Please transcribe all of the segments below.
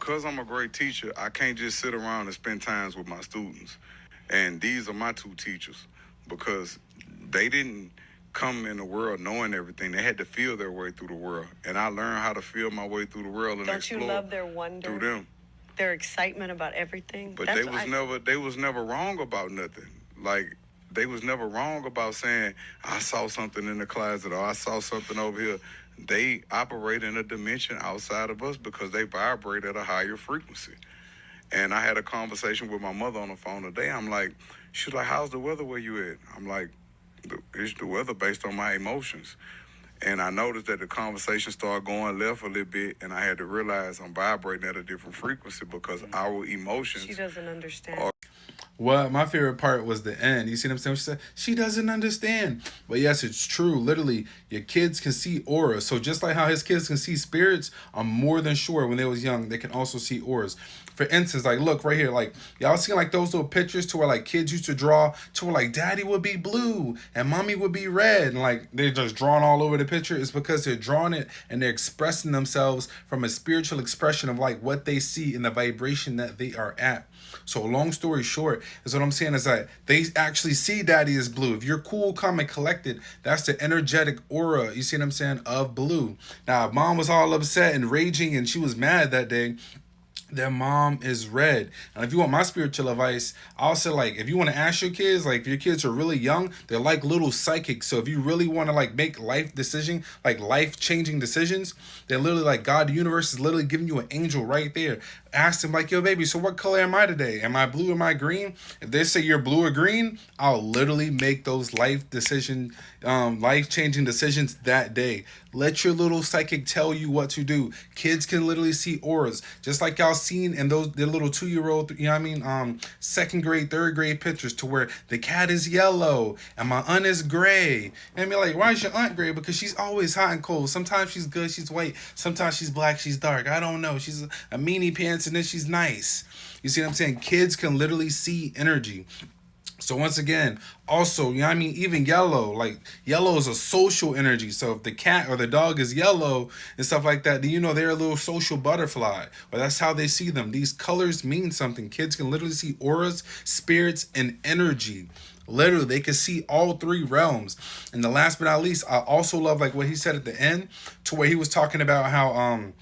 because I'm a great teacher, I can't just sit around and spend times with my students. And these are my two teachers because they didn't come in the world knowing everything. They had to feel their way through the world. And I learned how to feel my way through the world and Don't you explore love their wonder, through them. their excitement about everything? But they was never wrong about nothing. Like they was never wrong about saying I saw something in the closet or I saw something over here. They operate in a dimension outside of us because they vibrate at a higher frequency. And I had a conversation with my mother on the phone today. I'm like, she's like, how's the weather where you at? I'm like, it's the weather based on my emotions. And I noticed that the conversation started going left a little bit, and I had to realize I'm vibrating at a different frequency because our emotions. She doesn't understand. Well, my favorite part was the end. You see what I'm saying? She said, she doesn't understand. But yes, it's true. Literally, your kids can see auras. So just like how his kids can see spirits, I'm more than sure when they was young, they can also see auras. For instance, like look right here, like y'all seen like those little pictures to where like kids used to draw to where like daddy would be blue and mommy would be red and like they're just drawn all over the picture. It's because they're drawing it and they're expressing themselves from a spiritual expression of like what they see in the vibration that they are at. So long story short, is what I'm saying is that they actually see daddy as blue. If you're cool, calm, and collected, that's the energetic aura, you see what I'm saying, of blue. Now, if mom was all upset and raging and she was mad that day, their mom is red. And if you want my spiritual advice, I'll say like if you want to ask your kids, like if your kids are really young, they're like little psychics. So if you really want to like make life changing decisions, they're literally like God, the universe is literally giving you an angel right there. Ask them like, yo baby, so what color am I today? Am I blue or am I green? If they say you're blue or green, I'll literally make those life changing decisions that day. Let your little psychic tell you what to do. Kids can literally see auras. Just like y'all seen in those their little 2-year-old, you know what I mean, second grade, third grade pictures to where the cat is yellow and my aunt is gray. And be like, why is your aunt gray? Because she's always hot and cold. Sometimes she's good, she's white. Sometimes she's black, she's dark. I don't know. She's a meanie pants and then she's nice. You see what I'm saying? Kids can literally see energy. So once again, also, you know what I mean, even yellow, like yellow is a social energy. So if the cat or the dog is yellow and stuff like that, then you know they're a little social butterfly. But that's how they see them. These colors mean something. Kids can literally see auras, spirits, and energy. Literally, they can see all three realms. And the last but not least, I also love like what he said at the end, to where he was talking about how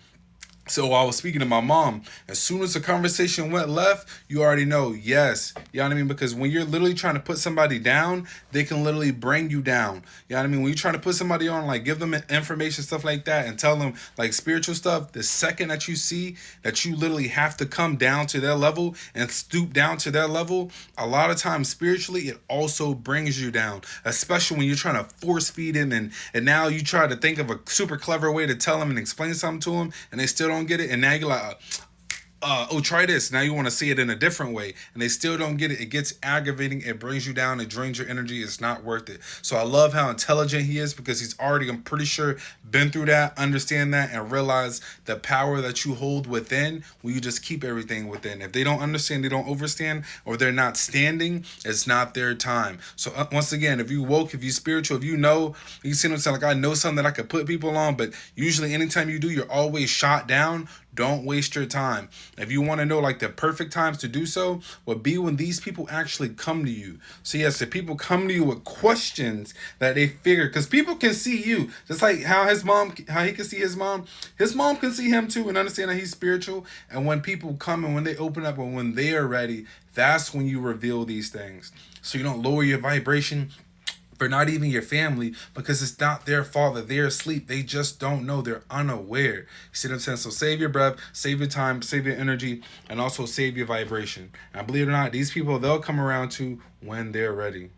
so I was speaking to my mom. As soon as the conversation went left, you already know, yes. You know what I mean? Because when you're literally trying to put somebody down, they can literally bring you down. You know what I mean? When you're trying to put somebody on, like give them information, stuff like that, and tell them like spiritual stuff, the second that you see that you literally have to come down to their level and stoop down to their level, a lot of times spiritually, it also brings you down. Especially when you're trying to force feed them and now you try to think of a super clever way to tell them and explain something to them and they still don't get it, and now you're like, oh, try this. Now you want to see it in a different way, and they still don't get it. It gets aggravating. It brings you down. It drains your energy. It's not worth it. So I love how intelligent he is because he's already, I'm pretty sure, been through that, understand that, and realize the power that you hold within when you just keep everything within. If they don't understand, they don't overstand, or they're not standing, it's not their time. So once again, if you woke, if you spiritual, if you know, you see what I'm saying, like I know something that I could put people on, but usually anytime you do, you're always shot down. Don't waste your time. If you want to know like the perfect times to do so, would be when these people actually come to you. So yes, if people come to you with questions that they figure, because people can see you, just like how he can see his mom can see him too and understand that he's spiritual. And when people come and when they open up and when they are ready, that's when you reveal these things. So you don't lower your vibration for not even your family, because it's not their fault that they're asleep. They just don't know. They're unaware. You see what I'm saying? So save your breath, save your time, save your energy, and also save your vibration. And believe it or not, these people, they'll come around to when they're ready.